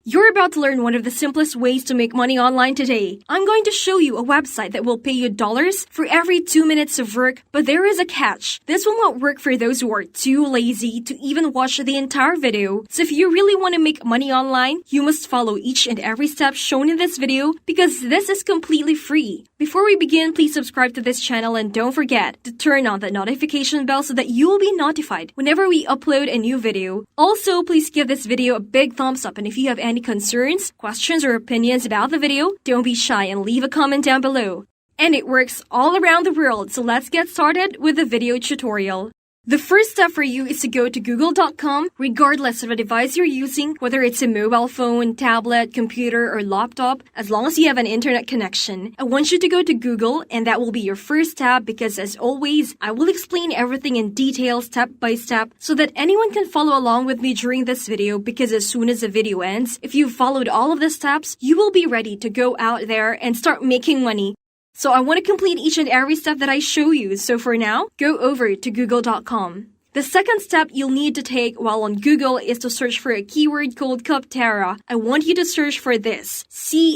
You're about to learn one of the simplest ways to make money online today. I'm going to show you a website that will pay you dollars for every 2 minutes of work, but there is a catch. This will not work for those who are too lazy to even watch the entire video. So if you really want to make money online, you must follow each and every step shown in this video because this is completely free. Before we begin, please subscribe to this channel and don't forget to turn on the notification bell so that you will be notified whenever we upload a new video. Also, please give this video a big thumbs up, and if you have any concerns, questions, or opinions about the video, don't be shy and leave a comment down below. And it works all around the world, so let's get started with the video tutorial. The first step for you is to go to google.com regardless of the device you're using, whether it's a mobile phone, tablet, computer, or laptop, as long as you have an internet connection. I want you to go to Google, and that will be your first tab because, as always, I will explain everything in detail step by step so that anyone can follow along with me during this video, because as soon as the video ends, if you've followed all of the steps, you will be ready to go out there and start making money. So I want to complete each and every step that I show you. So for now, go over to google.com. The second step you'll need to take while on Google is to search for a keyword called Capterra. I want you to search for this, Capterra,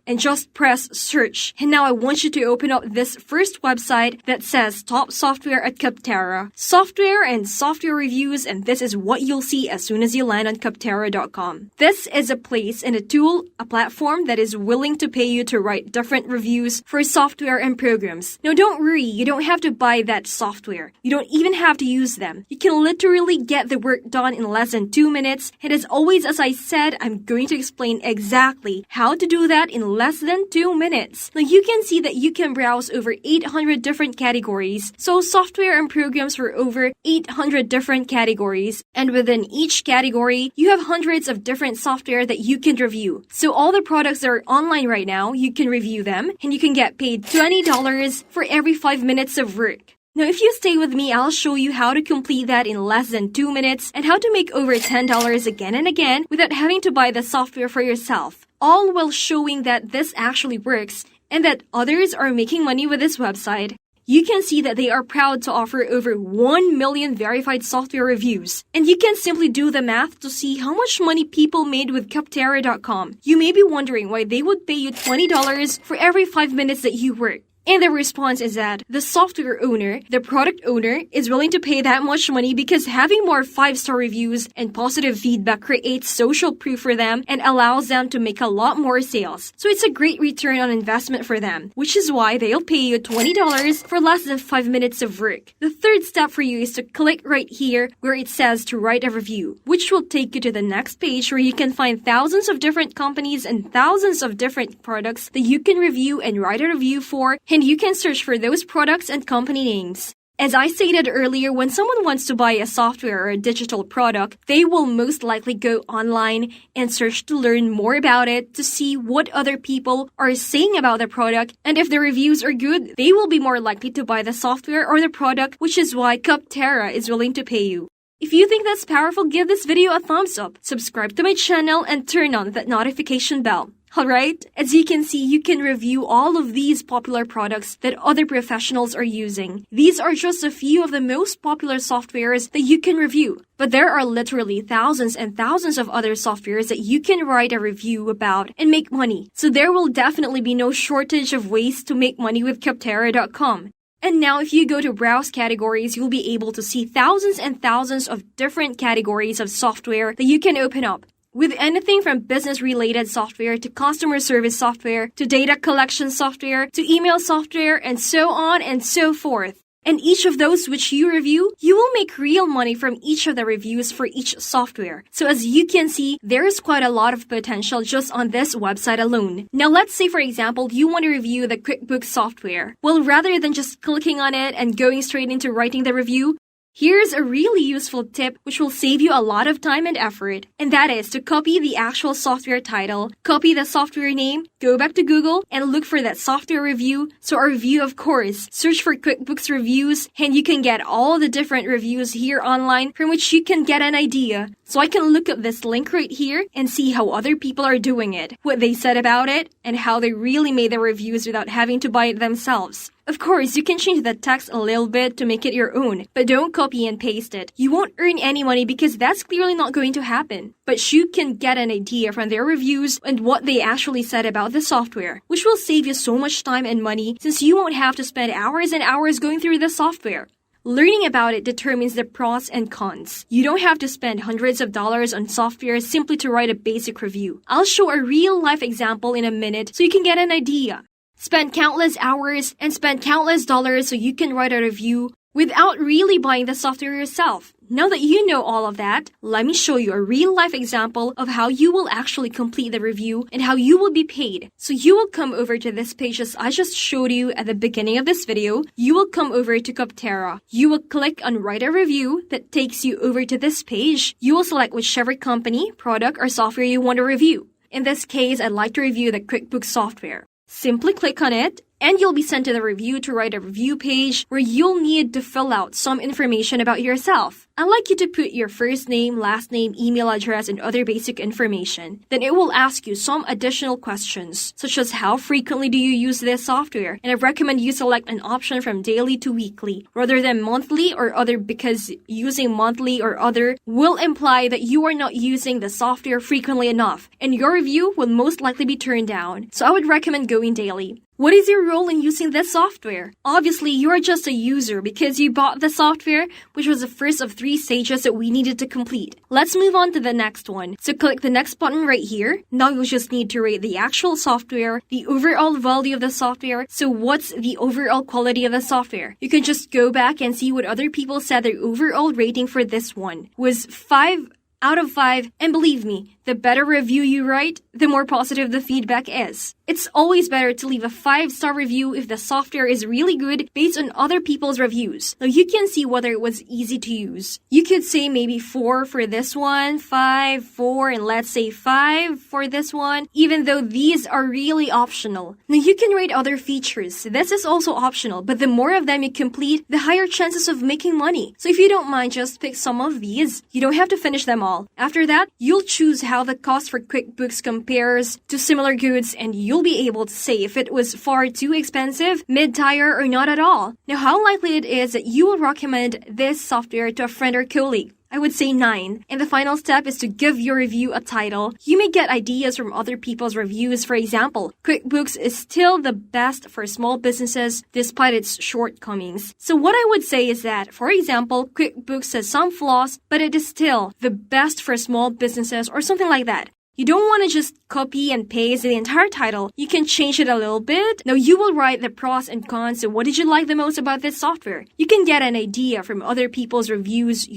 and just press search. And now I want you to open up this first website that says Top Software at Capterra. Software and software reviews, and this is what you'll see as soon as you land on Capterra.com. This is a place and a tool, a platform that is willing to pay you to write different reviews for software and programs. Now don't worry, you don't have to buy that software. You don't even have to use them. You can literally get the work done in less than 2 minutes. And as always, as I said, I'm going to explain exactly how to do that in less than 2 minutes. Now you can see that you can browse over 800 different categories. So software and programs for over 800 different categories. And within each category, you have hundreds of different software that you can review. So all the products that are online right now, you can review them and you can get paid $20 for every 5 minutes of work. Now, if you stay with me, I'll show you how to complete that in less than 2 minutes and how to make over $10 again and again without having to buy the software for yourself. All while showing that this actually works and that others are making money with this website. You can see that they are proud to offer over 1 million verified software reviews. And you can simply do the math to see how much money people made with Capterra.com. You may be wondering why they would pay you $20 for every 5 minutes that you work. And the response is that the software owner, the product owner, is willing to pay that much money because having more 5-star reviews and positive feedback creates social proof for them and allows them to make a lot more sales. So it's a great return on investment for them, which is why they'll pay you $20 for less than 5 minutes of work. The third step for you is to click right here where it says to write a review, which will take you to the next page where you can find thousands of different companies and thousands of different products that you can review and write a review for. And you can search for those products and company names. As I stated earlier, when someone wants to buy a software or a digital product, they will most likely go online and search to learn more about it, to see what other people are saying about the product, and if the reviews are good, they will be more likely to buy the software or the product, which is why Capterra is willing to pay you. If you think that's powerful, give this video a thumbs up, subscribe to my channel, and turn on that notification bell. Alright, as you can see, you can review all of these popular products that other professionals are using. These are just a few of the most popular softwares that you can review. But there are literally thousands and thousands of other softwares that you can write a review about and make money. So there will definitely be no shortage of ways to make money with Capterra.com. And now if you go to browse categories, you'll be able to see thousands and thousands of different categories of software that you can open up. With anything from business-related software to customer service software to data collection software to email software and so on and so forth. And each of those which you review, you will make real money from each of the reviews for each software. So as you can see, there is quite a lot of potential just on this website alone. Now let's say, for example, you want to review the QuickBooks software. Well, rather than just clicking on it and going straight into writing the review, here's a really useful tip which will save you a lot of time and effort, and that is to copy the actual software title, copy the software name, go back to Google, and look for that software review. So our review, of course, search for QuickBooks reviews, and you can get all the different reviews here online from which you can get an idea. So I can look at this link right here and see how other people are doing it, what they said about it, and how they really made their reviews without having to buy it themselves. Of course, you can change the text a little bit to make it your own, but don't copy and paste it. You won't earn any money because that's clearly not going to happen. But you can get an idea from their reviews and what they actually said about the software, which will save you so much time and money since you won't have to spend hours and hours going through the software. Learning about it determines the pros and cons. You don't have to spend hundreds of dollars on software simply to write a basic review. I'll show a real-life example in a minute so you can get an idea. Spend countless hours and spend countless dollars so you can write a review without really buying the software yourself. Now that you know all of that, let me show you a real-life example of how you will actually complete the review and how you will be paid. So you will come over to this page as I just showed you at the beginning of this video. You will come over to Koptera. You will click on Write a Review that takes you over to this page. You will select whichever company, product, or software you want to review. In this case, I'd like to review the QuickBooks software. Simply click on it, and you'll be sent to the review to write a review page where you'll need to fill out some information about yourself. I'd like you to put your first name, last name, email address, and other basic information. Then it will ask you some additional questions, such as how frequently do you use this software? And I recommend you select an option from daily to weekly, rather than monthly or other, because using monthly or other will imply that you are not using the software frequently enough, and your review will most likely be turned down. So I would recommend going daily. What is your role in using this software? Obviously, you are just a user because you bought the software, which was the first of 3 stages that we needed to complete. Let's move on to the next one. So click the next button right here. Now you'll just need to rate the actual software, the overall value of the software. So what's the overall quality of the software? You can just go back and see what other people said their overall rating for this one was 5 out of 5, and believe me, the better review you write, the more positive the feedback is. It's always better to leave a 5-star review if the software is really good based on other people's reviews. Now you can see whether it was easy to use. You could say maybe 4 for this one, 5, 4, and let's say 5 for this one, even though these are really optional. Now you can rate other features. This is also optional, but the more of them you complete, the higher chances of making money. So if you don't mind, just pick some of these. You don't have to finish them all. After that, you'll choose how the cost for QuickBooks compares to similar goods, and you'll be able to say if it was far too expensive, mid-tier, or not at all. Now, how likely it is that you will recommend this software to a friend or colleague? I would say 9. And the final step is to give your review a title. You may get ideas from other people's reviews. For example, QuickBooks is still the best for small businesses despite its shortcomings. So what I would say is that, for example, QuickBooks has some flaws, but it is still the best for small businesses or something like that. You don't want to just copy and paste the entire title. You can change it a little bit. Now you will write the pros and cons. So what did you like the most about this software? You can get an idea from other people's reviews,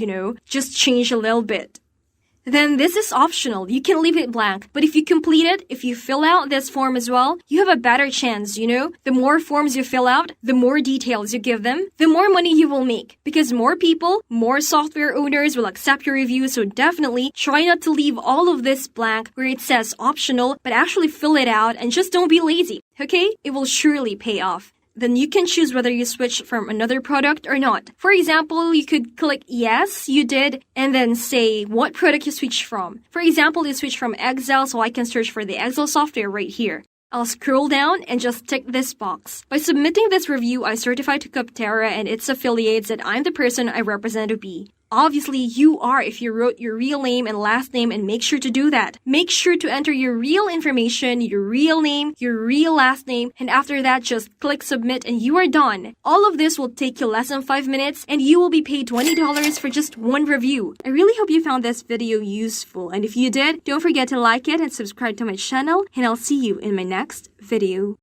just change a little bit. Then this is optional. You can leave it blank. But if you complete it, if you fill out this form as well, you have a better chance, The more forms you fill out, the more details you give them, the more money you will make. Because more people, more software owners will accept your review. So definitely try not to leave all of this blank where it says optional, but actually fill it out and just don't be lazy. Okay? It will surely pay off. Then you can choose whether you switch from another product or not. For example, you could click yes, you did, and then say what product you switched from. For example, you switch from Excel, so I can search for the Excel software right here. I'll scroll down and just tick this box. By submitting this review, I certify to Koptera and its affiliates that I'm the person I represent to be. Obviously, you are if you wrote your real name and last name, and make sure to do that. Make sure to enter your real information, your real name, your real last name, and after that, just click submit and you are done. All of this will take you less than 5 minutes, and you will be paid $20 for just one review. I really hope you found this video useful, and if you did, don't forget to like it and subscribe to my channel, and I'll see you in my next video.